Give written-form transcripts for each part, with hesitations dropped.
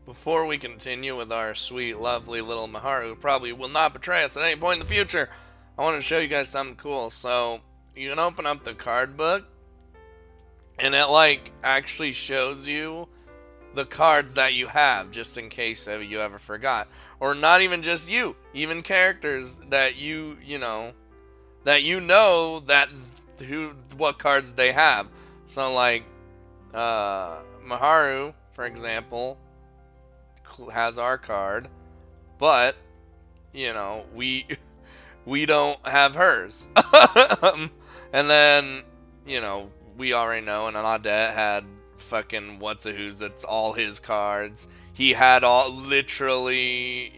before we continue with our sweet, lovely little Maharu, who probably will not betray us at any point in the future, I want to show you guys something cool. So, you can open up the card book, and it, like, actually shows you the cards that you have, just in case you ever forgot. Or not even just you, even characters that what cards they have. So, like, Maharu, for example, has our card, but we we don't have hers. And then we already know, and Adet had fucking what's a who's, that's all his cards. He had all literally,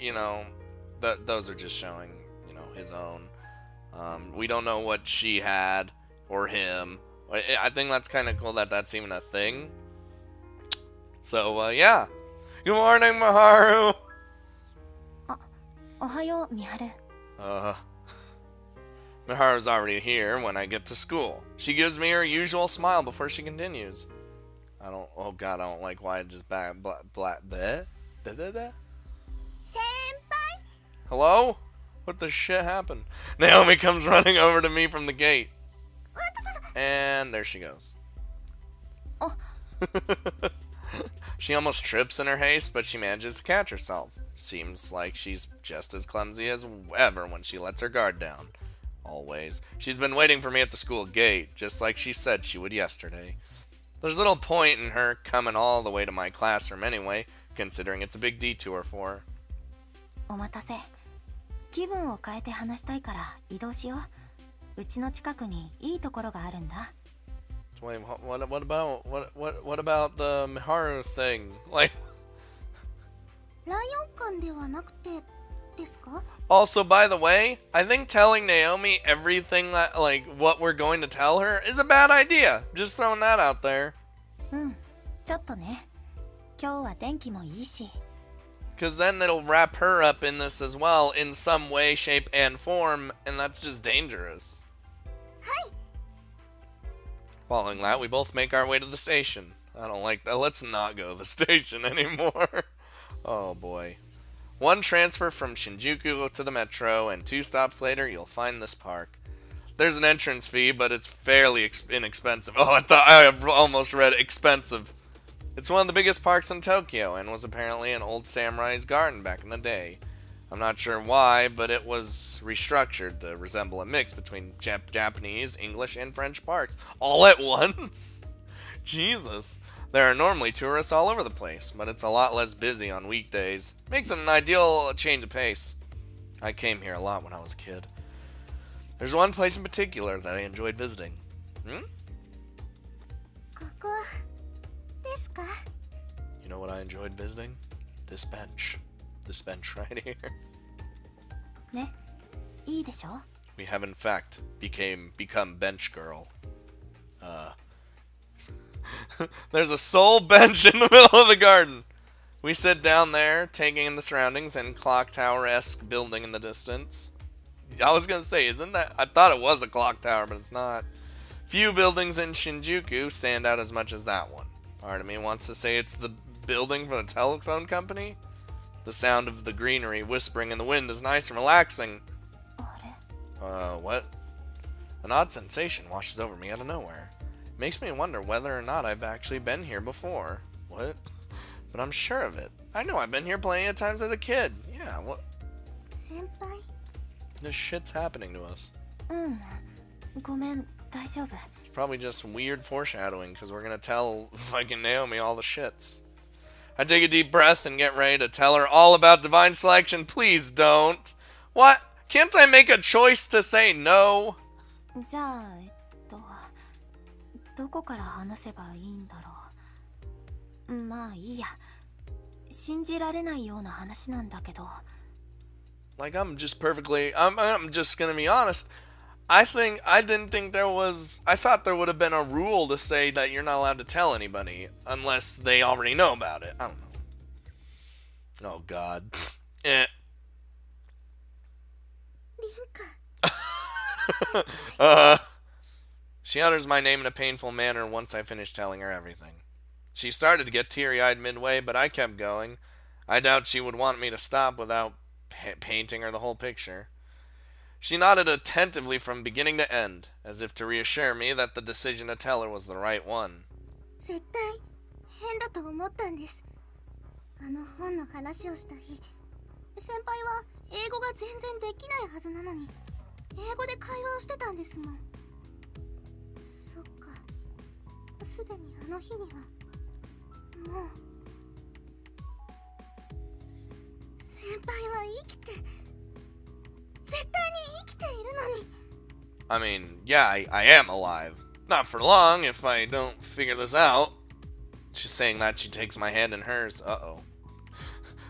those are just showing his own. We don't know what she had or him. I think that's kind of cool that that's even a thing. So yeah. Good morning, Maharu. Ohayo, Miharu. Miharu's already here when I get to school. She gives me her usual smile before she continues. Oh god, I don't like why I just Senpai? Hello? What the shit happened? Naomi comes running over to me from the gate. And there she goes. Oh. She almost trips in her haste, but she manages to catch herself. Seems like she's just as clumsy as ever when she lets her guard down. Always. She's been waiting for me at the school gate, just like she said she would yesterday. There's little point in her coming all the way to my classroom anyway, considering it's a big detour for her. お待たせ。気分を変えて話したいから移動しよう。うちの近くにいいところがあるんだ。Wait, what about the Miharu thing? Like, ライオン館ではなくてですか? Also, by the way, I think telling Naomi everything that, like, what we're going to tell her is a bad idea. Just throwing that out there. ちょっとね。今日は天気もいいし。Because then it'll wrap her up in this as well, in some way, shape, and form, and that's just dangerous. Hi. Following that, we both make our way to the station. I don't like that. Let's not go to the station anymore. Oh boy. One transfer from Shinjuku to the metro, and 2 stops later, you'll find this park. There's an entrance fee, but it's fairly inexpensive. Oh, I almost read expensive. It's one of the biggest parks in Tokyo, and was apparently an old samurai's garden back in the day. I'm not sure why, but it was restructured to resemble a mix between Japanese, English, and French parks, all at once. Jesus. There are normally tourists all over the place, but it's a lot less busy on weekdays. Makes it an ideal change of pace. I came here a lot when I was a kid. There's one place in particular that I enjoyed visiting. ここですか? You know what I enjoyed visiting? This bench. This bench right here. ね、いいでしょ? We have in fact become bench girl. There's a sole bench in the middle of the garden. We sit down there, taking in the surroundings and clock tower-esque building in the distance. I was gonna say, isn't that? I thought it was a clock tower, but it's not. Few buildings in Shinjuku stand out as much as that one. Part of me wants to say it's the building from the telephone company. The sound of the greenery whispering in the wind is nice and relaxing. What? An odd sensation washes over me out of nowhere. It makes me wonder whether or not I've actually been here before. What? But I'm sure of it. I know I've been here plenty of times as a kid. Yeah, what? Senpai? This shit's happening to us. ごめん、大丈夫. It's probably just weird foreshadowing, because we're gonna tell fucking Naomi all the shits. I take a deep breath and get ready to tell her all about divine selection. Please don't. What? Can't I make a choice to say no? じゃあ、どこから話せばいいんだろう。まあいいや。信じられないような話なんだけど。Like, I'm just gonna be honest. I thought there would have been a rule to say that you're not allowed to tell anybody unless they already know about it. I don't know. Oh god. She utters my name in a painful manner once I finish telling her everything. She started to get teary-eyed midway, but I kept going. I doubt she would want me to stop without painting her the whole picture. She nodded attentively from beginning to end, as if to reassure me that the decision to tell her was the right one. 絶対変だと思ったんです。あの本の話をした日、先輩は英語が全然できないはずなのに英語で会話をしてたんですもん。そっか、すでにあの日にはもう先輩は生きて、絶対に生きているのに。 I mean, yeah, I am alive. Not for long if I don't figure this out. She's saying that she takes my hand in hers. Uh-oh.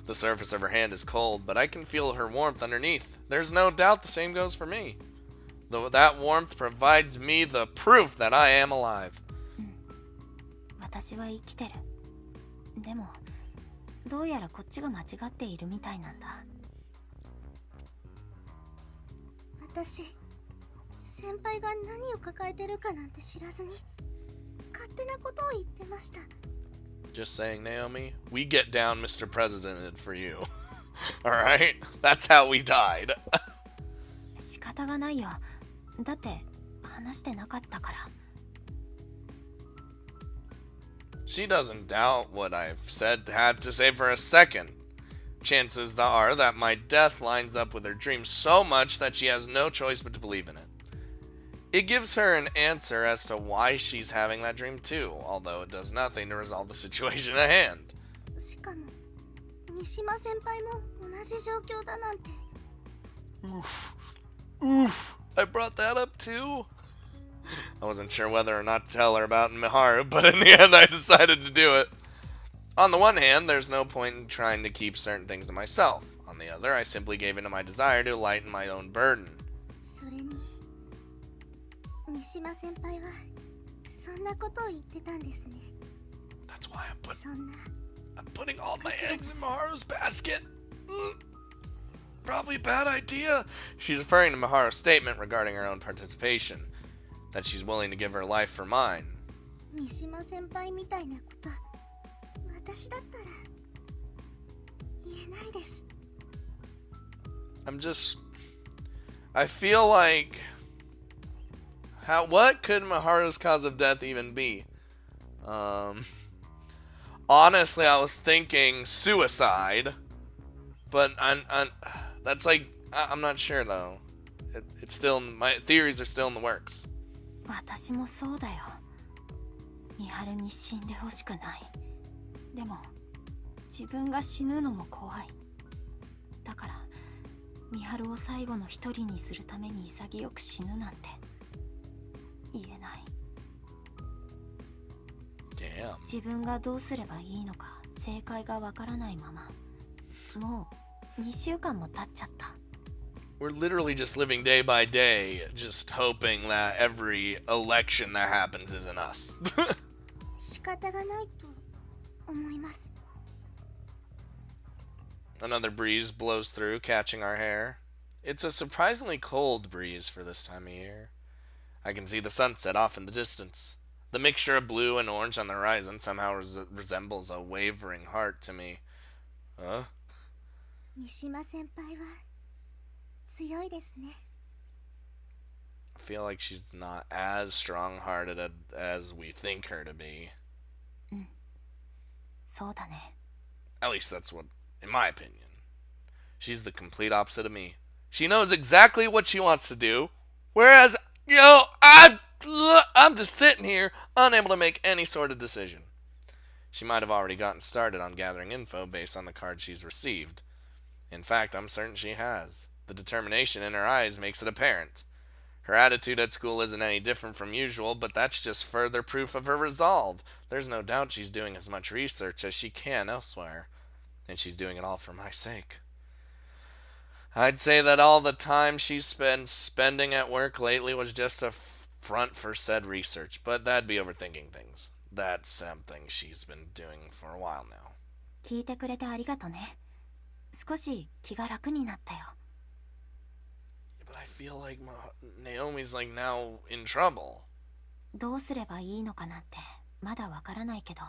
The surface of her hand is cold, but I can feel her warmth underneath. There's no doubt the same goes for me. Though that warmth provides me the proof that I am alive. 私は生きてる。でもどうやらこっちが間違っているみたいなんだ。私、先輩が何を抱えてるかなんて知らずに勝手なことを言ってました。 Just saying, Naomi, we get down Mr. President for you. Alright? That's how we died. 仕方がないよ。だって話してなかったから。 She doesn't doubt what I've had to say for a second. Chances are that my death lines up with her dream so much that she has no choice but to believe in it. It gives her an answer as to why she's having that dream too, although it does nothing to resolve the situation at hand. しかも三島先輩も同じ状況だなんて。 Oof. I brought that up too. I wasn't sure whether or not to tell her about Miharu, but in the end I decided to do it. On the one hand, there's no point in trying to keep certain things to myself. On the other, I simply gave in to my desire to lighten my own burden. それに三島先輩はそんなことを言ってたんですね。 That's why I'm そんな putting all my eggs in Miharu's basket. Probably a bad idea. She's referring to Miharu's statement regarding her own participation, that she's willing to give her life for mine. 三島先輩みたいなこと私だったら言えないです。 I feel like what could Miharu's cause of death even be? Honestly, I was thinking suicide, but that's like I'm not sure though. It's still, my theories are still in the works. 私もそうだよ。美晴に死んでほしくない。でも自分が死ぬのも怖い。だから美晴を最後の一人にするために潔く死ぬなんて言えない。 Damn. 自分がどうすればいいのか正解がわからないままもう2週間も経っちゃった。 We're literally just living day by day, just hoping that every election that happens isn't us. 仕方がないと思います。 Another breeze blows through, catching our hair. It's a surprisingly cold breeze for this time of year. I can see the sunset off in the distance. The mixture of blue and orange on the horizon somehow resembles a wavering heart to me. Huh? 三島先輩は強いですね。 I feel like she's not as strong-hearted as we think her to be. そうだね。 At least that's what, in my opinion. She's the complete opposite of me. She knows exactly what she wants to do, whereas, I'm just sitting here, unable to make any sort of decision. She might have already gotten started on gathering info based on the cards she's received. In fact, I'm certain she has. The determination in her eyes makes it apparent. Her attitude at school isn't any different from usual, but that's just further proof of her resolve. There's no doubt she's doing as much research as she can elsewhere, and she's doing it all for my sake. I'd say that all the time she's been spending at work lately was just a front for said research, but that'd be overthinking things. That's something she's been doing for a while now. 聞いてくれてありがとね。少し気が楽になったよ。 But I feel like Naomi's like now in trouble. どうすればいいのかなんてまだわからないけど、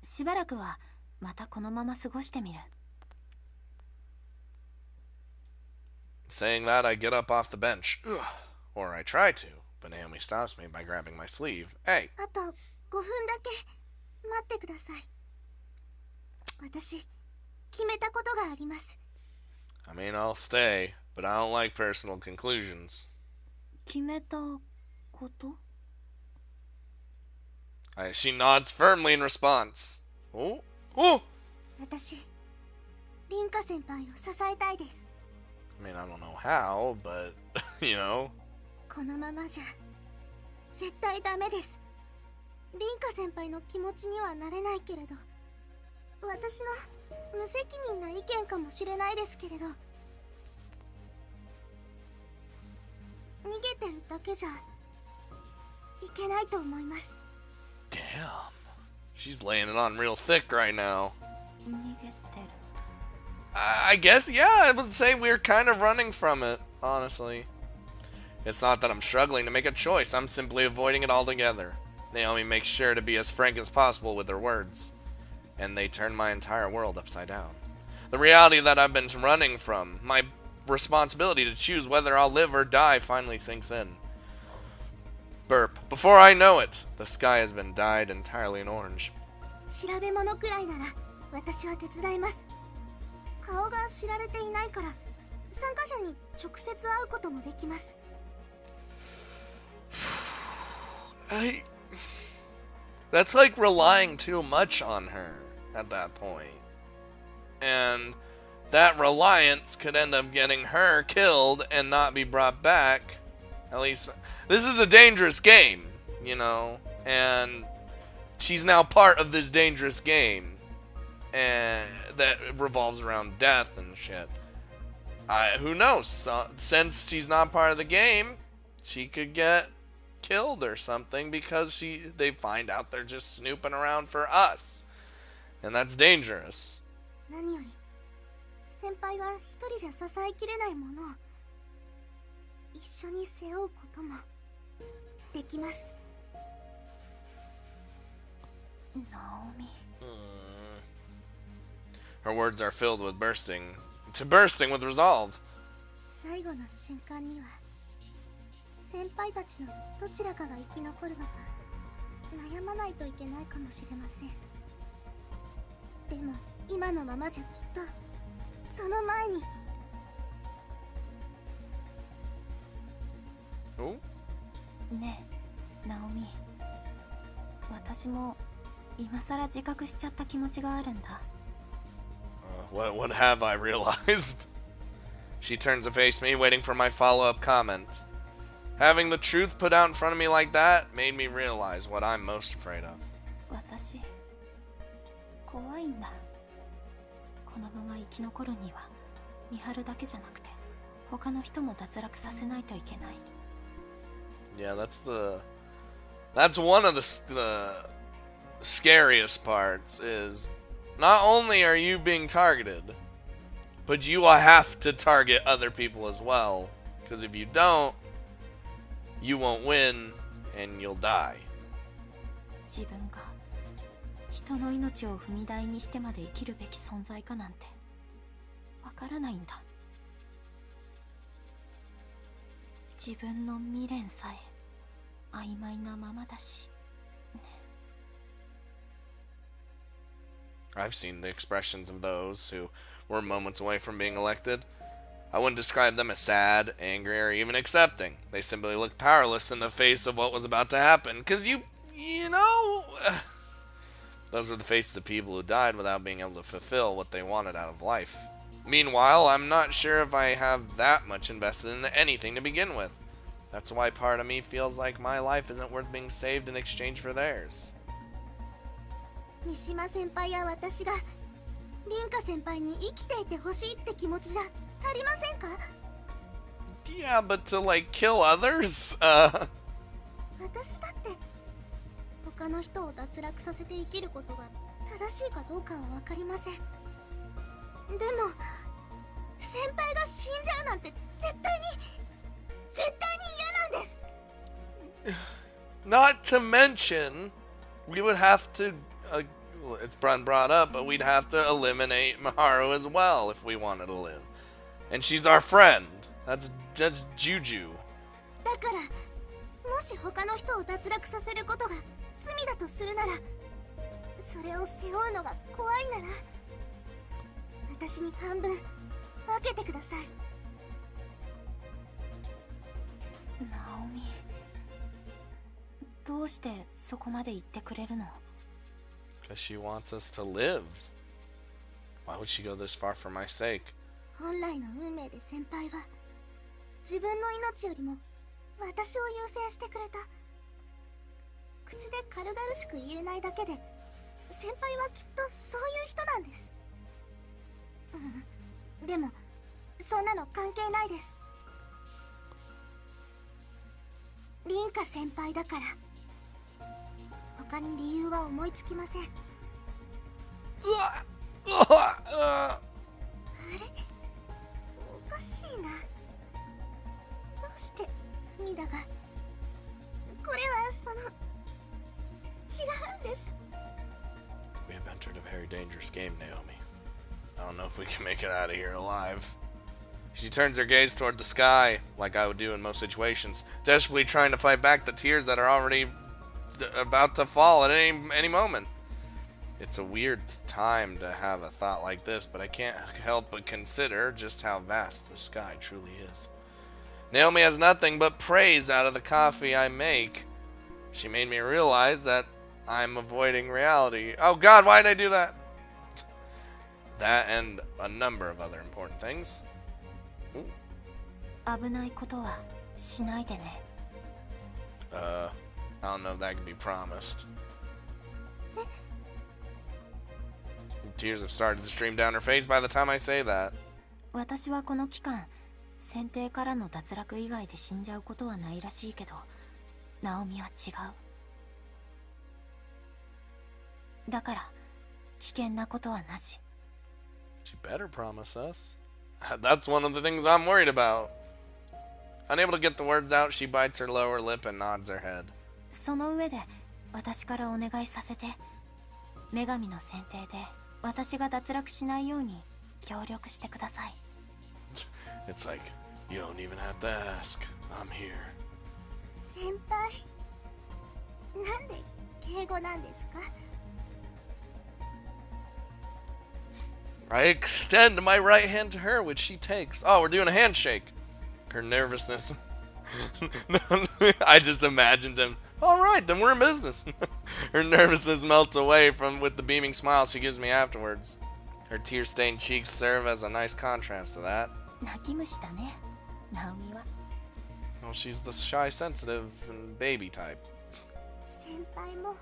しばらくはまたこのまま過ごしてみる。Saying that, I get up off the bench. Ugh. Or I try to, but Naomi stops me by grabbing my sleeve. Hey! あと5分だけ待ってください。私、決めたことがあります。 I mean, I'll stay, but I don't like personal conclusions. 決めたこと？ She nods firmly in response. Oh? Oh! 私、凛花先輩を支えたいです。 I mean, I don't know how, but, you know. このままじゃ絶対ダメです。凛花先輩の気持ちにはなれないけれど、私の無責任な意見かもしれないですけれど、逃げてるだけじゃいけないと思います。 Damn. She's laying it on real thick right now. 逃げてる。 I guess, yeah, I would say we're kind of running from it, honestly. It's not that I'm struggling to make a choice, I'm simply avoiding it altogether. Naomi makes sure to be as frank as possible with her words, and they turn my entire world upside down. The reality that I've been running from, my responsibility to choose whether I'll live or die, finally sinks in. Burp. Before I know it, the sky has been dyed entirely in orange. 調べ物くらいなら私は手伝います。顔が知られていないから参加者に直接会うこともできます。 That's like relying too much on her at that point. And that reliance could end up getting her killed and not be brought back. At least, this is a dangerous game, you know, and she's now part of this dangerous game, and that revolves around death and shit. Who knows? Since she's not part of the game, she could get killed or something because they find out they're just snooping around for us, and that's dangerous. 何より先輩が一人じゃ支えきれないものを一緒に背負うこともできます。ナオミ。Her words are filled with bursting with resolve. 最後の瞬間には先輩たちのどちらかが生き残るのか悩まないといけないかもしれません。でも今のままじゃきっとその前に。ねえ、ナオミ。私も今さら自覚しちゃった気持ちがあるんだ。What have I realized? She turns to face me, waiting for my follow-up comment. Having the truth put out in front of me like that made me realize what I'm most afraid of. 私、怖いんだ。このまま生き残るには、見張るだけじゃなくて、他の人も脱落させないといけない。Yeah, that's one of the scariest parts is not only are you being targeted, but you will have to target other people as well. Because if you don't, you won't win and you'll die. 自分が人の命を踏み台にしてまで生きるべき存在かなんてわからないんだ。自分の未練さえ曖昧なままだし。I've seen the expressions of those who were moments away from being elected. I wouldn't describe them as sad, angry, or even accepting. They simply looked powerless in the face of what was about to happen. Because you know, those are the faces of people who died without being able to fulfill what they wanted out of life. Meanwhile, I'm not sure if I have that much invested in anything to begin with. That's why part of me feels like my life isn't worth being saved in exchange for theirs. 三島先輩や私が凛花先輩に生きていてほしいって気持ちじゃ足りませんか？ Yeah, but to like kill others? 私だって他の人を脱落させて生きることが正しいかどうかは分かりません。でも先輩が死んじゃうなんて絶対に嫌なんです。 Not to mention, we would have to it's been brought up, but we'd have to eliminate Miharu as well if we wanted to live. And she's our friend. That's juju. だからもし他の人を脱落させることが罪だとするなら、それを背負うのが怖いなら、私に半分分けてください。ナオミ、どうしてそこまで言ってくれるの？ Because she wants us to live. Why would she go this far for my sake? 本来の運命で先輩は自分の命よりも私を優先してくれた。口で軽々しく言えないだけで、先輩はきっとそういう人なんです。でもそんなの関係ないです。凛花先輩だから。他に理由は思いつきません。あれ、おかしいな。どうしてミダが。これはその違うんです。 We have entered a very dangerous game, Naomi. I don't know if we can make it out of here alive. She turns her gaze toward the sky, like I would do in most situations, desperately trying to fight back the tears that are already about to fall at any moment. It's a weird time to have a thought like this, but I can't help but consider just how vast the sky truly is. Naomi has nothing but praise out of the coffee I make. She made me realize that I'm avoiding reality. Oh God, why did I do that? That and a number of other important things. Ooh. 危ないことはしないでね。I don't know if that can be promised. Tears have started to stream down her face by the time I say that. 私はこの期間、選定からの脱落以外で死んじゃうことはないらしいけど、ナオミは違う。だから危険なことはなし。She better promise us. That's one of the things I'm worried about. Unable to get the words out, she bites her lower lip and nods her head. その上で私からお願いさせて。女神の選定で私が脱落しないように協力してください。It's like, you don't even have to ask. I'm here. 先輩、なんで敬語なんですか？ I extend my right hand to her, which she takes. Oh, we're doing a handshake. Her nervousness. I just imagined him. All right, then we're in business. Her nervousness melts away with the beaming smile she gives me afterwards. Her tear-stained cheeks serve as a nice contrast to that. 泣き虫だね、ナオミは。Well, she's the shy, sensitive, and baby type. 先輩もこ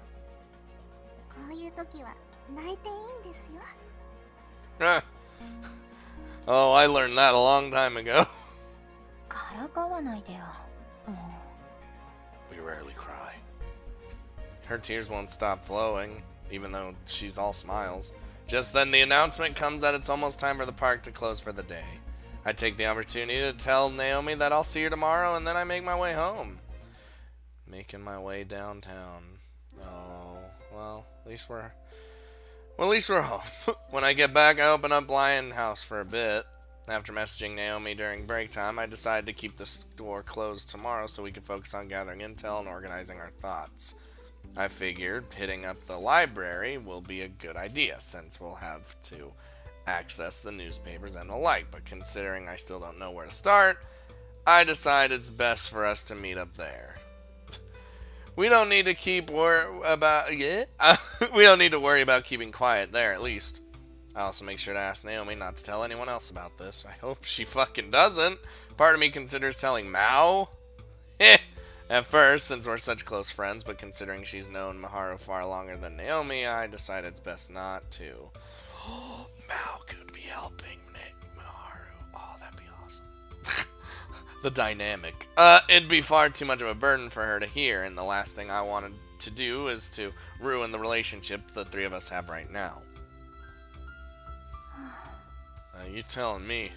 ういう時は泣いていいんですよ。Oh, I learned that a long time ago. からかわないでよ。We rarely cry. Her tears won't stop flowing, even though she's all smiles. Just then the announcement comes that it's almost time for the park to close for the day. I take the opportunity to tell Naomi that I'll see her tomorrow, and then I make my way home. Making my way downtown. Oh, well, at least we're home. When I get back, I open up Lion House for a bit. After messaging Naomi during break time, I decided to keep the store closed tomorrow so we could focus on gathering intel and organizing our thoughts. I figured hitting up the library will be a good idea, since we'll have to access the newspapers and the like, but considering I still don't know where to start, I decide it's best for us to meet up there. We don't need to we don't need to worry about keeping quiet there, at least. I also make sure to ask Naomi not to tell anyone else about this. I hope she fucking doesn't. Part of me considers telling Mao. At first, since we're such close friends, but considering she's known Maharu far longer than Naomi, I decide it's best not to. Mao could be helping Maharu. Oh, that'd be awesome. The dynamic. It'd be far too much of a burden for her to hear, and the last thing I wanted to do is to ruin the relationship the three of us have right now. You telling me.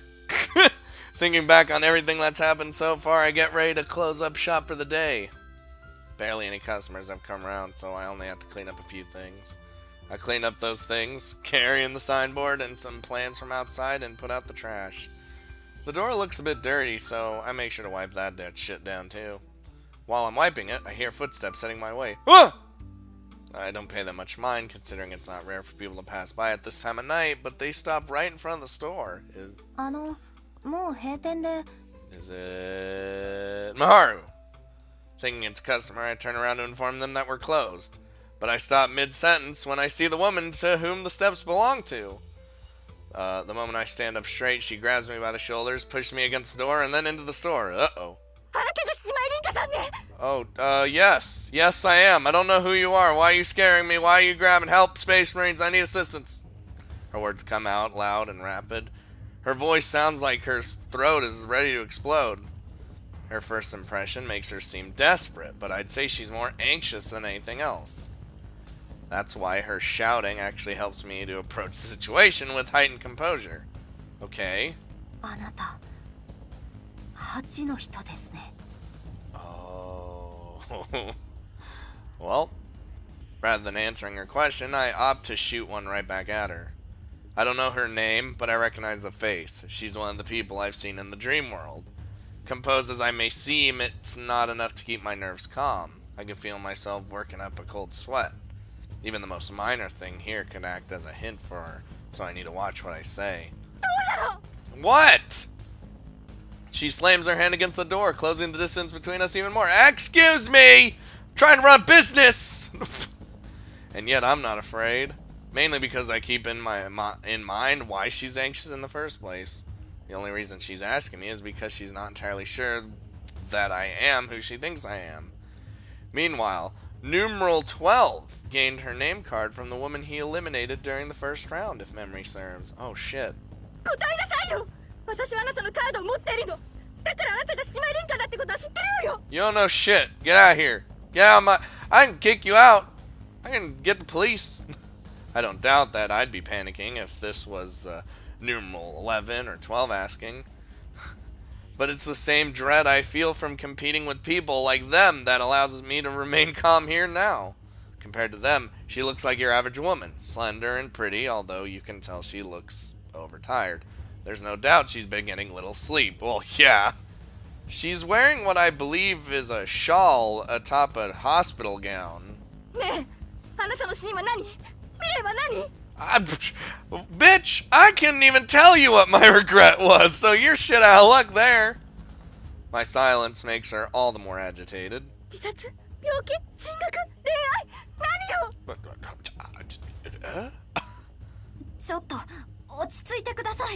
Thinking back on everything that's happened so far, I get ready to close up shop for the day. Barely any customers have come around, so I only have to clean up a few things. I clean up those things, carrying the signboard and some plants from outside, and put out the trash. The door looks a bit dirty, so I make sure to wipe that shit down too. While I'm wiping it, I hear footsteps heading my way. Ah! I don't pay that much mind, considering it's not rare for people to pass by at this time of night, but they stop right in front of the store. Is it Maharu? Thinking it's a customer, I turn around to inform them that we're closed. But I stop mid-sentence when I see the woman to whom the steps belong to. The moment I stand up straight, she grabs me by the shoulders, pushes me against the door, and then into the store. Uh-oh. Oh, yes. Yes, I am. I don't know who you are. Why are you scaring me? Why are you grabbing? Help, Space Marines. I need assistance. Her words come out loud and rapid. Her voice sounds like her throat is ready to explode. Her first impression makes her seem desperate, but I'd say she's more anxious than anything else. That's why her shouting actually helps me to approach the situation with heightened composure. Okay. Oh. Well, rather than answering her question, I opt to shoot one right back at her. I don't know her name, but I recognize the face. She's one of the people I've seen in the dream world. Composed as I may seem, it's not enough to keep my nerves calm. I can feel myself working up a cold sweat. Even the most minor thing here could act as a hint for her, so I need to watch what I say. What? She slams her hand against the door, closing the distance between us even more. Excuse me! I'm trying to run a business! And yet I'm not afraid. Mainly because I keep in mind why she's anxious in the first place. The only reason she's asking me is because she's not entirely sure that I am who she thinks I am. Meanwhile, numeral 12 gained her name card from the woman he eliminated during the first round, if memory serves. Oh shit. You don't know shit. Get out of here. Get out of my... I can kick you out. I can get the police. I don't doubt that I'd be panicking if this was numeral 11 or 12 asking. But it's the same dread I feel from competing with people like them that allows me to remain calm here now. Compared to them, she looks like your average woman. Slender and pretty, although you can tell she looks overtired. There's no doubt she's been getting little sleep. Well, yeah. She's wearing what I believe is a shawl atop a hospital gown. Bitch, I couldn't even tell you what my regret was, so you're shit out of luck there. My silence makes her all the more agitated.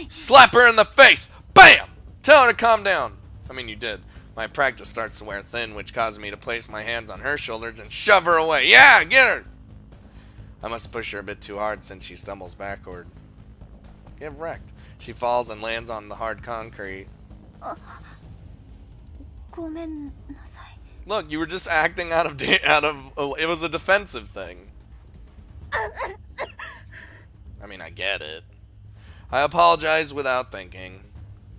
Slap her in the face! Bam! Tell her to calm down. I mean, you did. My practice starts to wear thin, which causes me to place my hands on her shoulders and shove her away. Yeah, get her! I must push her a bit too hard since she stumbles backward. Get wrecked. She falls and lands on the hard concrete. Look, you were just acting out of it was a defensive thing. I mean, I get it. I apologize without thinking.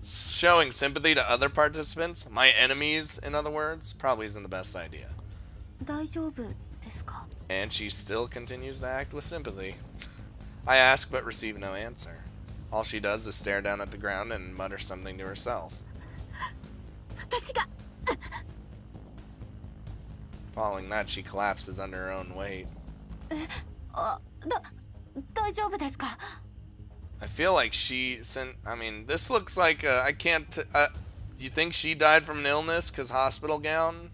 Showing sympathy to other participants, my enemies, in other words, probably isn't the best idea. And she still continues to act with sympathy. I ask but receive no answer. All she does is stare down at the ground and mutter something to herself. Following that, she collapses under her own weight. I feel like I mean, this looks like I can't... do you think she died from an illness because hospital gown?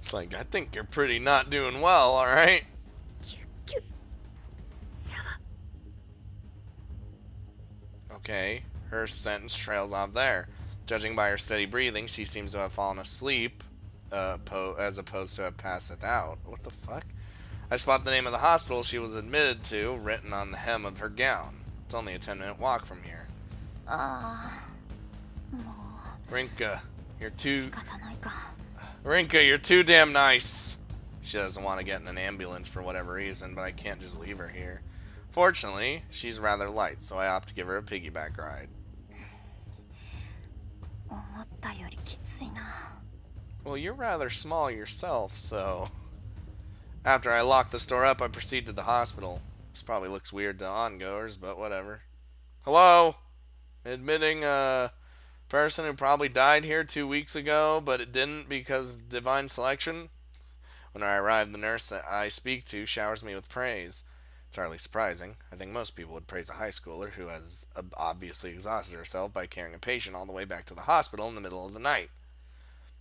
It's like, I think you're pretty not doing well, alright? Okay, her sentence trails off there. Judging by her steady breathing, she seems to have fallen asleep, as opposed to have passed out. What the fuck? I spot the name of the hospital she was admitted to, written on the hem of her gown. It's only a 10-minute walk from here. Rinka, you're too damn nice. She doesn't want to get in an ambulance for whatever reason, but I can't just leave her here. Fortunately, she's rather light, so I opt to give her a piggyback ride. 思ったよりきついな。 Well, you're rather small yourself, so... After I lock the store up, I proceed to the hospital. This probably looks weird to ongoers, but whatever. Hello? Admitting a person who probably died here 2 weeks ago, but it didn't because of divine selection? When I arrive, the nurse I speak to showers me with praise. It's hardly surprising. I think most people would praise a high schooler who has obviously exhausted herself by carrying a patient all the way back to the hospital in the middle of the night.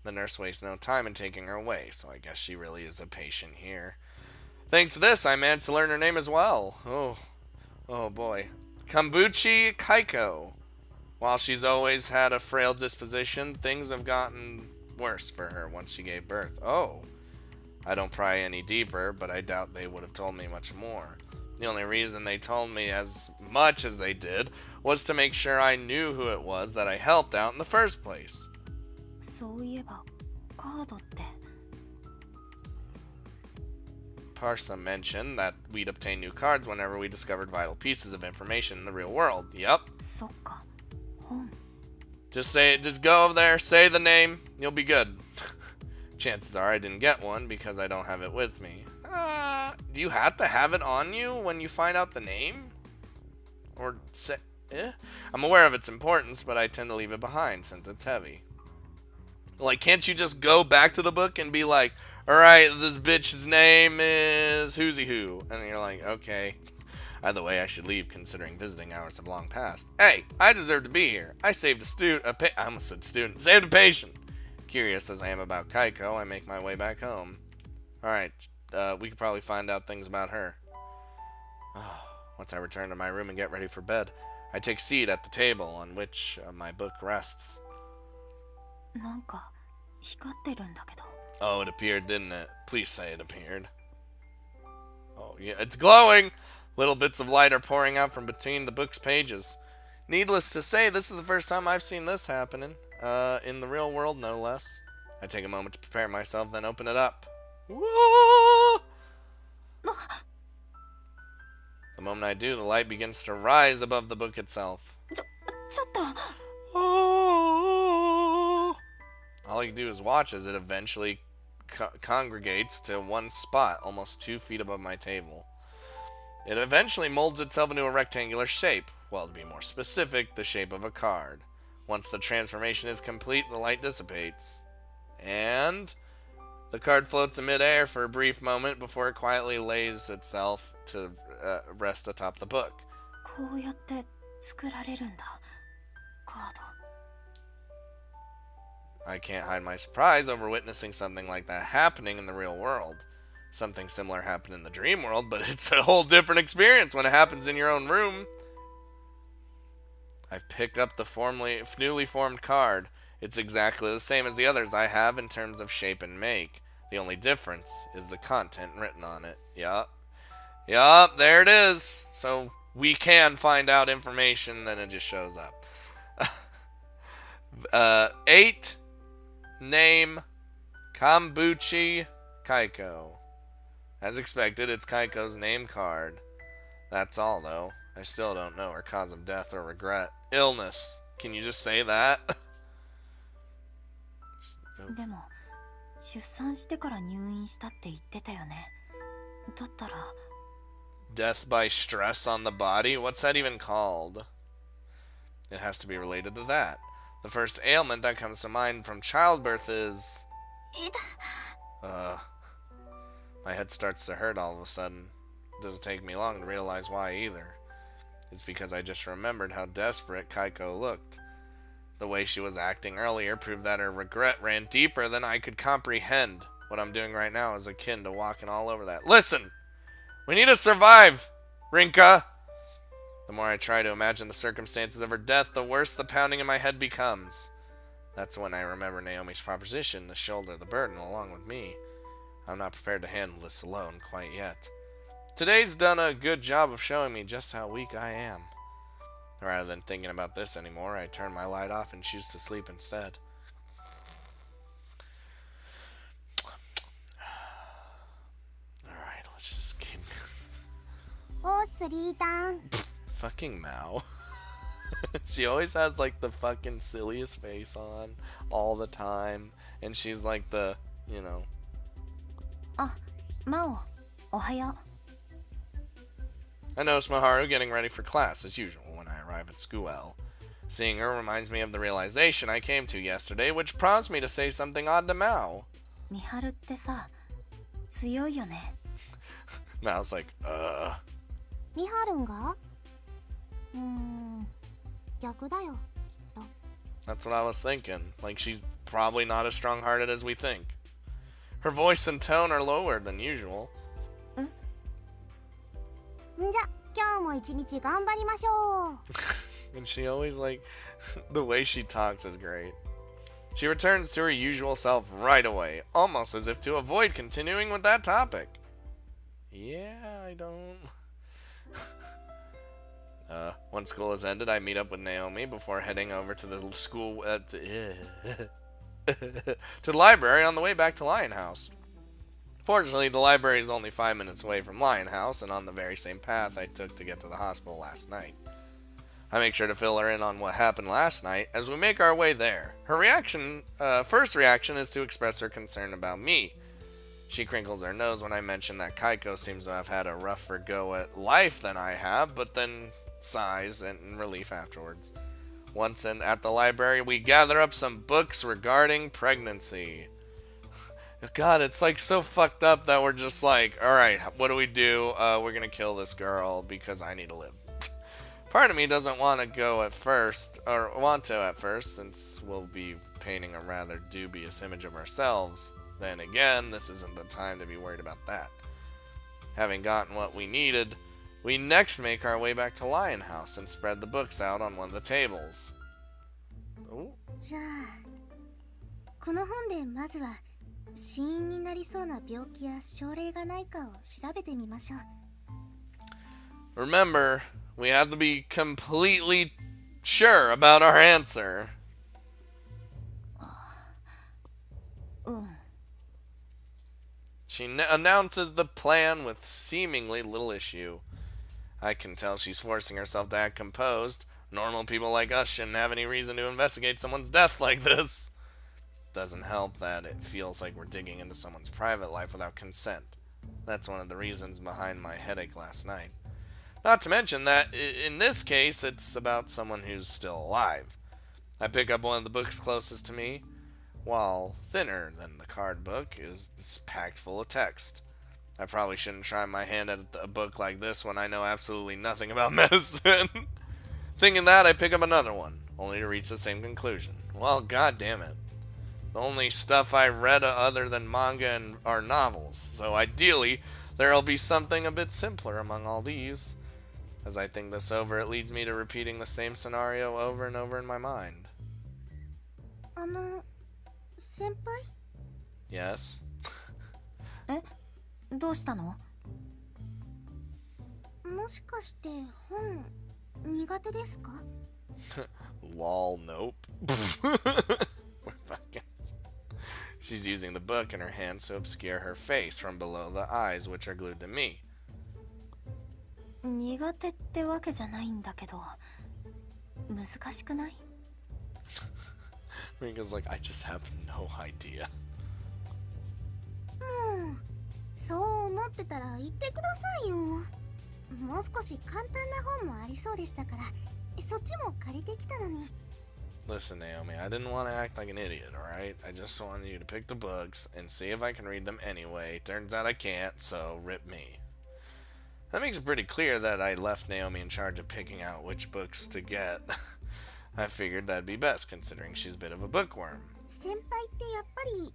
The nurse wastes no time in taking her away, so I guess she really is a patient here. Thanks to this, I managed to learn her name as well. Oh boy. Kombuchi Kaiko. While she's always had a frail disposition, things have gotten worse for her once she gave birth. Oh. I don't pry any deeper, but I doubt they would have told me much more. The only reason they told me as much as they did was to make sure I knew who it was that I helped out in the first place. そういえばカードって。 Parsa mentioned that we'd obtain new cards whenever we discovered vital pieces of information in the real world. Yep. そっか。本。 Just go over there, say the name, you'll be good. Chances are I didn't get one because I don't have it with me. Do you have to have it on you when you find out the name? Or say, I'm aware of its importance, but I tend to leave it behind since it's heavy. Like, can't you just go back to the book and be like, alright, this bitch's name is Whoosy Who. And you're like, okay. Either way, I should leave considering visiting hours have long passed. Hey, I deserve to be here. I saved I almost said student. Saved a patient. Curious as I am about Kaiko, I make my way back home. Alright, we could probably find out things about her. Once I return to my room and get ready for bed, I take a seat at the table on which my book rests. なんか光ってるんだけど。 Oh, it appeared, didn't it? Please say it appeared. Oh, yeah, it's glowing! Little bits of light are pouring out from between the book's pages. Needless to say, this is the first time I've seen this happening. In the real world, no less. I take a moment to prepare myself, then open it up. Whoa! The moment I do, the light begins to rise above the book itself. ちょっと。 Oh! All you do is watch as it eventually congregates to one spot, almost 2 feet above my table. It eventually molds itself into a rectangular shape. Well, to be more specific, the shape of a card. Once the transformation is complete, the light dissipates. And the card floats in midair for a brief moment before it quietly lays itself to rest atop the book. こうやって作られるんだ。カード。 I can't hide my surprise over witnessing something like that happening in the real world. Something similar happened in the dream world, but it's a whole different experience when it happens in your own room. I pick up the newly formed card. It's exactly the same as the others I have in terms of shape and make. The only difference is the content written on it. Yup, there it is. So we can find out information, then it just shows up. 8. Name Kombuchi Kaiko. As expected, it's Kaiko's name card. That's all, though. I still don't know her cause of death or regret. Illness. Can you just say that? でも出産してから入院したって言ってたよね。だったら Death by stress on the body? What's that even called? It has to be related to that. The first ailment that comes to mind from childbirth is... My head starts to hurt all of a sudden. It doesn't take me long to realize why either. It's because I just remembered how desperate Kaiko looked. The way she was acting earlier proved that her regret ran deeper than I could comprehend. What I'm doing right now is akin to walking all over that. Listen! We need to survive, Rinka! The more I try to imagine the circumstances of her death, the worse the pounding in my head becomes. That's when I remember Naomi's proposition to shoulder the burden along with me. I'm not prepared to handle this alone quite yet. Today's done a good job of showing me just how weak I am. Rather than thinking about this anymore, I turn my light off and choose to sleep instead. Alright, let's just keep... おっ3ターン Fucking Mao. She always has like the fucking silliest face on all the time. And she's like the, you know. あ、マオ、おはよう。 I notice Maharu getting ready for class as usual when I arrive at school. Seeing her reminds me of the realization I came to yesterday, which prompts me to say something odd to Mao. ミハルってさ、強いよね。 Mao's like, ミハルンが逆だよ、きっと。 That's what I was thinking. Like, she's probably not as strong-hearted as we think. Her voice and tone are lower than usual. んじゃ、今日も一日頑張りましょう。 And she always, like, the way she talks is great. She returns to her usual self right away, almost as if to avoid continuing with that topic. Yeah, I don't... Once school has ended, I meet up with Naomi before heading over to the school... to the library on the way back to Lion House. Fortunately, the library is only 5 minutes away from Lion House and on the very same path I took to get to the hospital last night. I make sure to fill her in on what happened last night as we make our way there. Her first reaction is to express her concern about me. She crinkles her nose when I mention that Kaiko seems to have had a rougher go at life than I have, but then sighs in relief afterwards. Once at the library, we gather up some books regarding pregnancy. God, it's like so fucked up that we're just like, alright, what do? We're gonna kill this girl because I need to live. Part of me doesn't want to go at first, or want to at first, since we'll be painting a rather dubious image of ourselves. Then again, this isn't the time to be worried about that. Having gotten what we needed, we next make our way back to Lion House and spread the books out on one of the tables. Oh. じゃあ、この本でまずは死因になりそうな病気や症例がないかを調べてみましょう。 Remember, we have to be completely sure about our answer. うん。 She announces the plan with seemingly little issue. I can tell she's forcing herself to act composed. Normal people like us shouldn't have any reason to investigate someone's death like this. Doesn't help that it feels like we're digging into someone's private life without consent. That's one of the reasons behind my headache last night. Not to mention that, in this case, it's about someone who's still alive. I pick up one of the books closest to me. While thinner than the card book, it's packed full of text. I probably shouldn't try my hand at a book like this when I know absolutely nothing about medicine. Thinking that, I pick up another one, only to reach the same conclusion. Well, god damn it. The only stuff I read other than manga are novels, so ideally, there'll be something a bit simpler among all these. As I think this over, it leads me to repeating the same scenario over and over in my mind. 先輩 Yes? え、どうしたの？もしかして本苦手ですか？ Lol, nope. We're fucking... She's using the book in her hands to obscure her face from below the eyes, which are glued to me. 苦手ってわけじゃないんだけど、難しくない？ Ringo's like, I just have no idea. そう思ってたら言ってくださいよ。もう少し簡単な本もありそうでしたから、そっちも借りてきたのに。 Listen, Naomi, I didn't want to act like an idiot, alright? I just wanted you to pick the books and see if I can read them anyway. Turns out I can't, so rip me. That makes it pretty clear that I left Naomi in charge of picking out which books to get. I figured that'd be best, considering she's a bit of a bookworm. 先輩ってやっぱり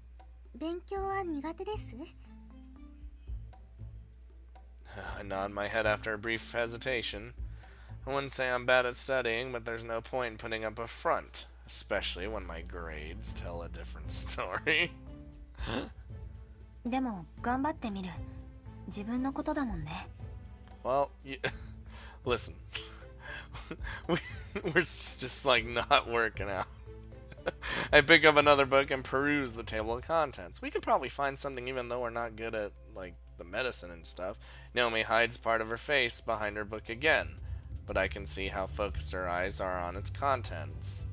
勉強は苦手です？ I nod my head after a brief hesitation. I wouldn't say I'm bad at studying, but there's no point in putting up a front, especially when my grades tell a different story. でも頑張ってみる。自分のことだもんね。 Well, listen. We're just like not working out. I pick up another book and peruse the table of contents. We could probably find something even though we're not good at like the medicine and stuff. Naomi hides part of her face behind her book again, but I can see how focused her eyes are on its contents.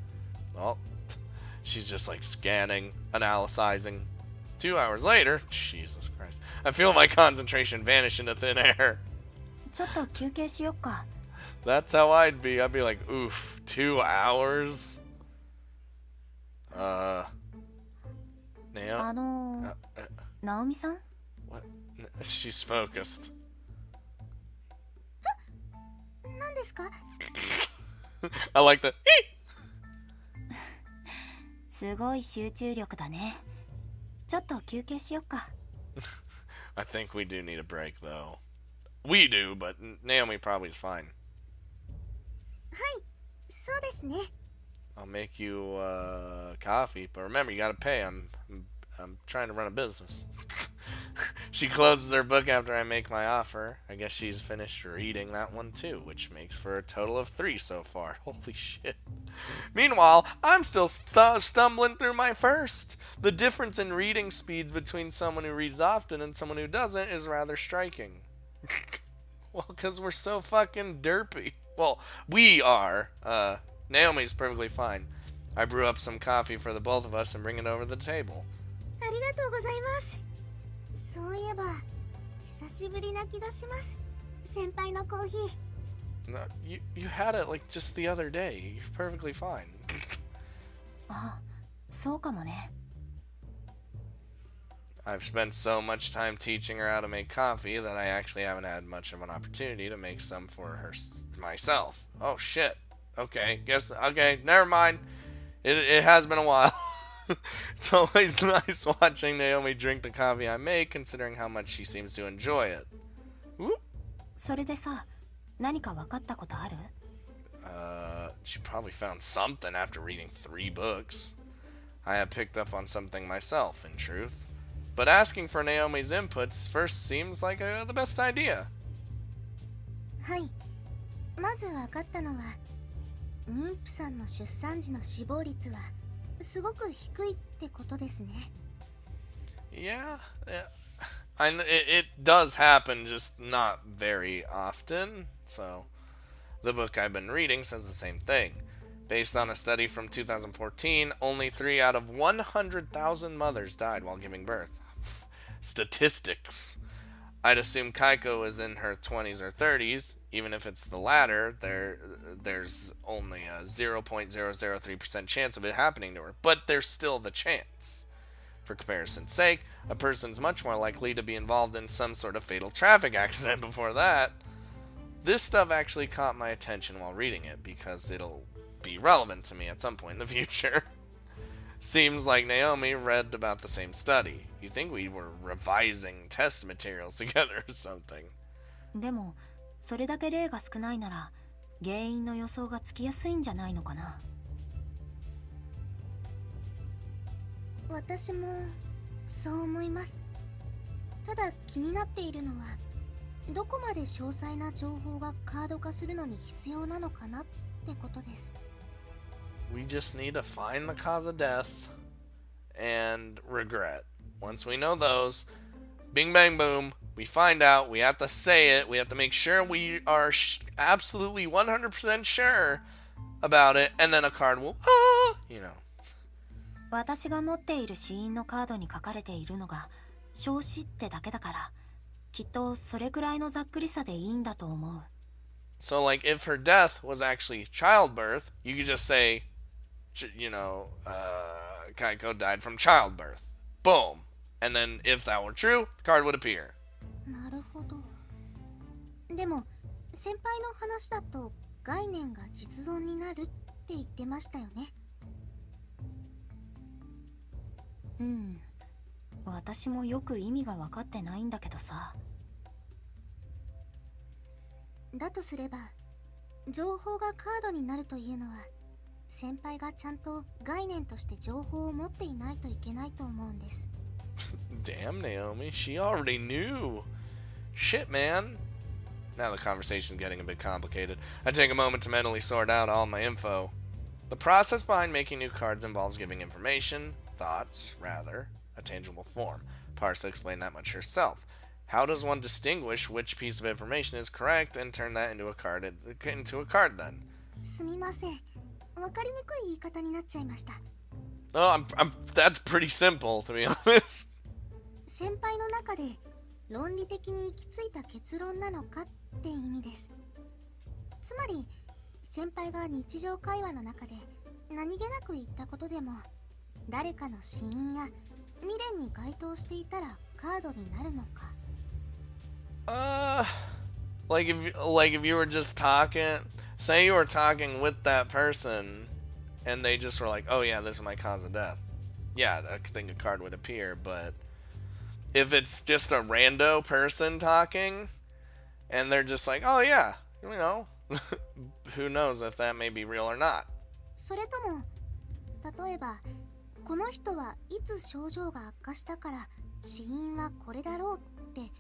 Oh, she's just like scanning, analyzing. 2 hours later, Jesus Christ, I feel my concentration vanish into thin air. ちょっと休憩しよっか。 That's how I'd be. I'd be like, oof, 2 hours? Naomi? ナオミさん What? She's focused. 何ですか？ I like the すごい集中力だね。ちょっと休憩しよっか。 I think we do need a break, though. We do, but Naomi probably is fine. はいそうですね。 I'll make you coffee, but remember, you gotta pay. I'm trying to run a business. She closes her book after I make my offer. I guess she's finished reading that one too, which makes for a total of 3 so far. Holy shit. Meanwhile, I'm still stumbling through my first. The difference in reading speeds between someone who reads often and someone who doesn't is rather striking. Well, because we're so fucking derpy. Well, we are. Naomi's perfectly fine. I brew up some coffee for the both of us and bring it over to the table. ありがとうございます。そういえば久しぶりな気がします。先輩のコーヒー。 No, you had it like just the other day. You're perfectly fine. あ、そうかもね。 I've spent so much time teaching her how to make coffee that I actually haven't had much of an opportunity to make some for her myself. Oh shit. Okay, okay, never mind. It has been a while. It's always nice watching Naomi drink the coffee I make, considering how much she seems to enjoy it. Whoop. それでさ、何か分かったことある？ She probably found something after reading 3 books. I have picked up on something myself, in truth. But asking for Naomi's inputs first seems like the best idea. はい。まず分かったのは、妊婦さんの出産時の死亡率はすごく低いってことですね。Yeah. It does happen, just not very often. So, the book I've been reading says the same thing. Based on a study from 2014, only 3 out of 100,000 mothers died while giving birth. Statistics. I'd assume Kaiko is in her 20s or 30s. Even if it's the latter, there's only a 0.003% chance of it happening to her. But there's still the chance. For comparison's sake, a person's much more likely to be involved in some sort of fatal traffic accident before that. This stuff actually caught my attention while reading it, because it'll be relevant to me at some point in the future. Seems like Naomi read about the same study. You think we were revising test materials together or something. でも、それだけ例が少ないなら、原因の予想がつきやすいんじゃないのかな。私もそう思います。ただ気になっているのは、どこまで詳細な情報がカード化するのに必要なのかなってことです。We just need to find the cause of death and regret. Once we know those, bing bang boom, we find out, we have to say it, we have to make sure we are absolutely 100% sure about it, and then a card will, you know. 私が持っている死因のカードに書かれているのが焼死ってだけだから、きっとそれくらいのざっくりさでいいんだと思う。 So like if her death was actually childbirth, you could just say, you know, Kaiko died from childbirth. Boom. And then if that were true, the card would appear. なるほど。でも先輩の話だと概念が実存になるって言ってましたよね。うん。私もよく意味が分かってないんだけどさ。だとすれば、情報がカードになるというのは、先輩がちゃんと概念として情報を持っていないといけないと思うんです。Damn, Naomi, she already knew. Shit, man. Now the conversation's getting a bit complicated. I take a moment to mentally sort out all my info. The process behind making new cards involves giving information, thoughts, rather, a tangible form. Parsa explained that much herself. How does one distinguish which piece of information is correct and turn that into a card then? すみません。わかりにくい言い方になっちゃいました。Oh, that's pretty simple, to be honest. 先輩の中で論理的に行き着いた結論なのかって意味です。つまり、先輩が日常会話の中で何気なく言ったことでも、誰かの死因や未練に該当していたらカードになるのか。Like if you were just talking, say you were talking with that person, and they just were like, "Oh yeah, this is my cause of death." Yeah, I think a card would appear. But if it's just a rando person talking, and they're just like, "Oh yeah, you know," who knows if that may be real or not. それとも、例えば、この人はいつ症状が悪化したから死因はこれだろうって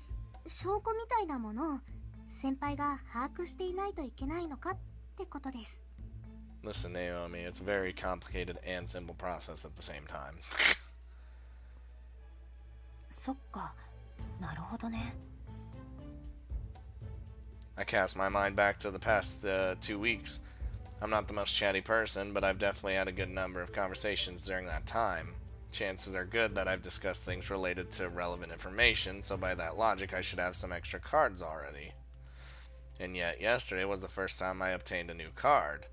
証拠みたいなものを先輩が把握していないといけないのかってことです。Listen, Naomi, it's a very complicated and simple process at the same time. そっか、なるほどね。I cast my mind back to the past 2 weeks. I'm not the most chatty person, but I've definitely had a good number of conversations during that time. Chances are good that I've discussed things related to relevant information, so by that logic I should have some extra cards already. And yet, yesterday was the first time I obtained a new card.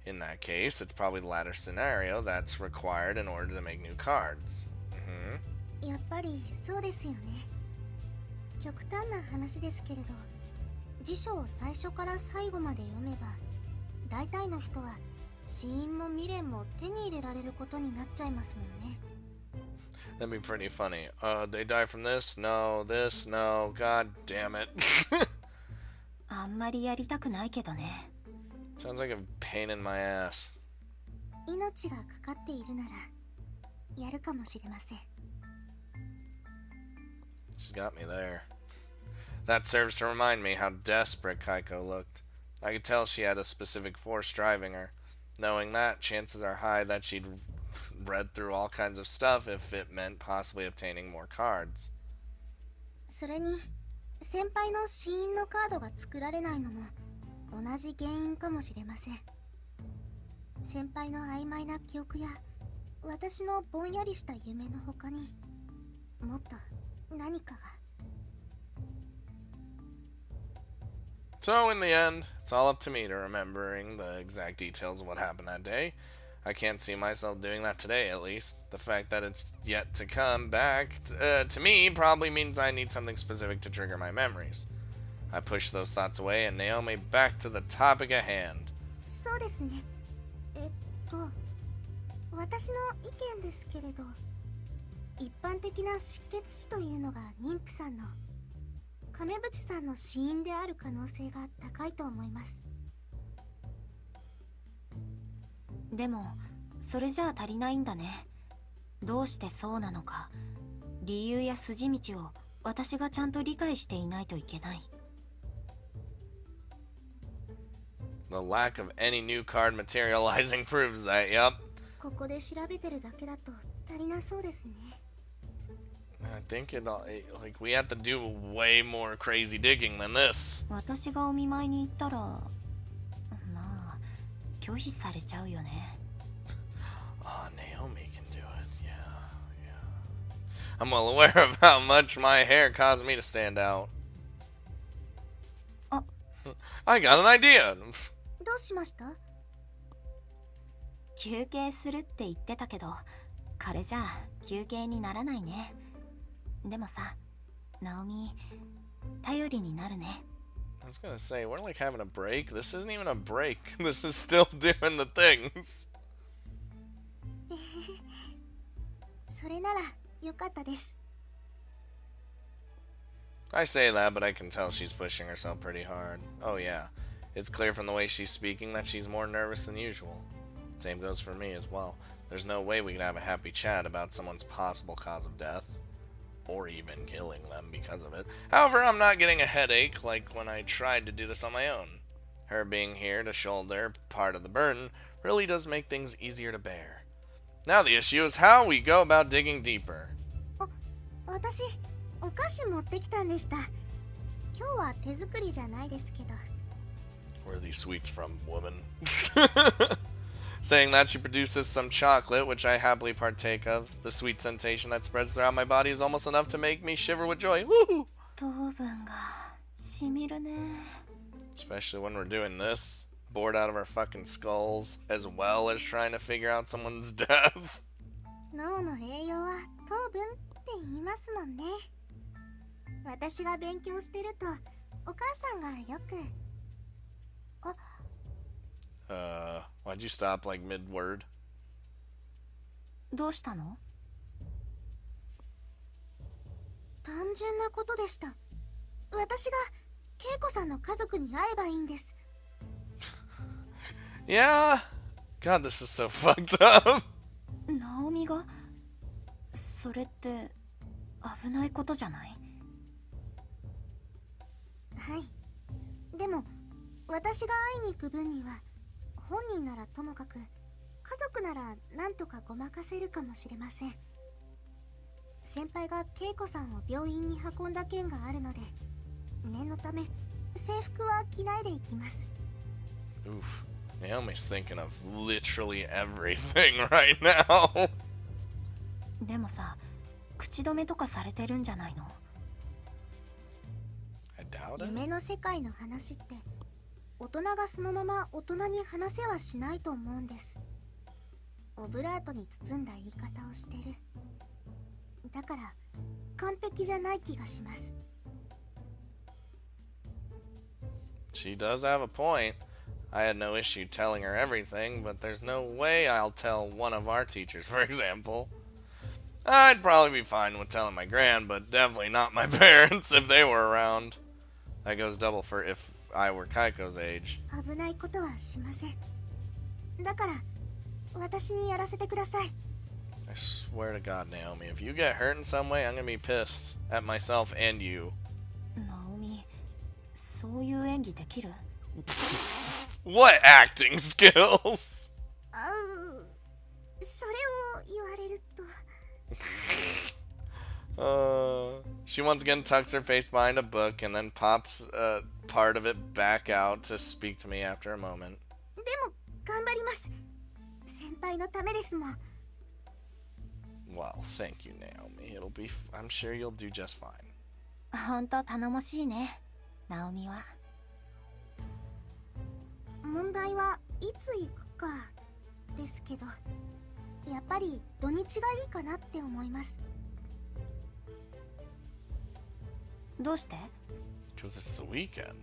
In that case, it's probably the latter scenario that's required in order to make new cards. やっぱりそうですよね。極端な話ですけれど、辞書を最初から最後まで読めば、大体の人は死因も未練も手に入れられることになっちゃいますもんね。That'd be pretty funny. They die from this? No, this? No. God damn it. あんまりやりたくないけどね。Sounds like a pain in my ass. 命がかかっているなら、やるかもしれません。She's got me there. That serves to remind me how desperate Kaiko looked. I could tell she had a specific force driving her. Knowing that, chances are high that she'd read through all kinds of stuff if it meant possibly obtaining more cards. それに、先輩の死因のカードが作られないのも同じ原因かもしれません。先輩の曖昧な記憶や私のぼんやりした夢の他にもっと何かが。So in the end, it's all up to me to remembering the exact details of what happened that day. I can't see myself doing that today, at least. The fact that it's yet to come back to me probably means I need something specific to trigger my memories. I push those thoughts away and Naomi back to the topic at hand. そうですね。私の意見ですけれど、一般的な失血死というのが妊婦さんの亀渕さんの死因である可能性が高いと思います。でもそれじゃあ足りないんだね。どうしてそうなのか、理由や筋道を私がちゃんと理解していないといけない。The lack of any new card materializing proves that, yup. ここで調べてるだけだと足りなそうですね。I think like we have to do way more crazy digging than this. 私がお見舞いに行ったら、まあ拒否されちゃうよね。Naomi can do it. Yeah. I'm well aware of how much my hair caused me to stand out. I got an idea. どうしました？休憩するって言ってたけど、彼じゃ休憩にならないね。でもさ、ナオミ、頼りになるね。I was gonna say, we're like having a break. This isn't even a break. This is still doing the things. それならよかったです。I say that, but I can tell she's pushing herself pretty hard. Oh yeah, it's clear from the way she's speaking that she's more nervous than usual. Same goes for me as well. There's no way we can have a happy chat about someone's possible cause of death, or even killing them because of it. However, I'm not getting a headache like when I tried to do this on my own. Her being here to shoulder part of the burden really does make things easier to bear. Now the issue is how we go about digging deeper. 私、お菓子持ってきたんでした。今日は手作りじゃないですけど。 Where are these sweets from, woman? Saying that, she produces some chocolate, which I happily partake of. The sweet sensation that spreads throughout my body is almost enough to make me shiver with joy. Woohoo! 糖分がしみるね。 Especially when we're doing this, bored out of our fucking skulls, as well as trying to figure out someone's death. 脳の栄養は糖分って言いますもんね。私が勉強してるとお母さんがよく。 Why'd you stop like mid-word? どうしたの？単純なことでした。私が恵子さんの家族に会えばいいんです。 Yeah. God, this is so fucked up. ナオミが？それって危ないことじゃない？はい。でも私が会いに行く分には本人ならともかく家族ならなんとかごまかせるかもしれません。先輩が恵子さんを病院に運んだ件があるので念のため制服は着ないで行きます。 Oof. Naomi's thinking of literally everything right now. でもさ、口止めとかされてるんじゃないの？ I doubt it. 夢の世界の話って大人がそのまま大人に話せはしないと思うんです。オブラートに包んだ言い方をしてる。だから完璧じゃない気がします。 She does have a point. I had no issue telling her everything, but there's no way I'll tell one of our teachers, for example. I'd probably be fine with telling my gran, but definitely not my parents if they were around. That goes double for if I were Kaiko's age. 危ないことはしません。だから私にやらせてください。 I swear to God, Naomi, if you get hurt in some way, I'm gonna be pissed at myself and you. ナオミ、そういう演技できる？ What acting skills? それを言われると。 She once again tucks her face behind a book and then pops part of it back out to speak to me after a moment. でも頑張ります。先輩のためですもん。 Well, thank you, Naomi. It'll be. I'm sure you'll do just fine. ほんと頼もしいね、ナオミは。問題はいつ行くかですけど、やっぱり土日がいいかなって思います。どうして？ Because it's the weekend.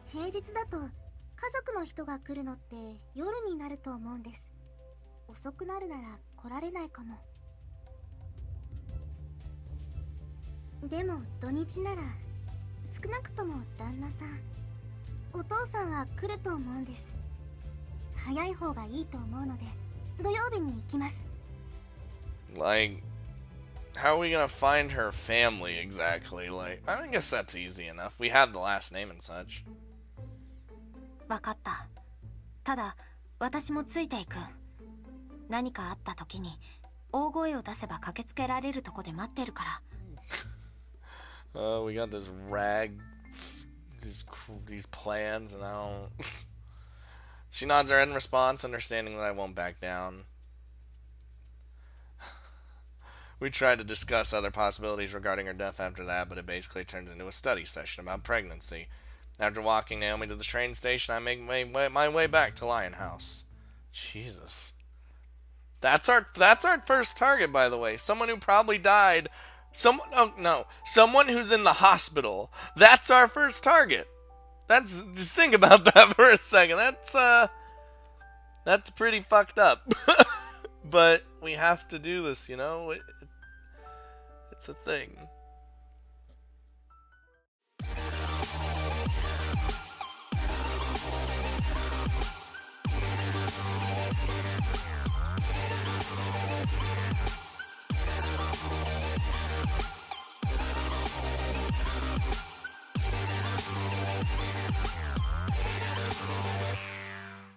平日だと家族の人が来るのって夜になると思うんです。遅くなるなら来られないかも。でも土日なら少なくとも旦那さん、お父さんは来ると思うんです。早い方がいいと思うので土曜日に行きます。 Like, how are we gonna find her family exactly? Like, I guess that's easy enough. We have the last name and such. わかった。ただ、私もついていく。何かあった時に大声を出せば駆けつけられるとこで待ってるから。We got this these plans, and I don't. She nods her head in response, understanding that I won't back down. We tried to discuss other possibilities regarding her death after that, but it basically turns into a study session about pregnancy. After walking Naomi to the train station, I make my way back to Lion House. Jesus. That's our first target, by the way. Someone who probably died. Someone who's in the hospital. That's our first target. Just think about that for a second. That's pretty fucked up. But we have to do this, you know? It's a thing.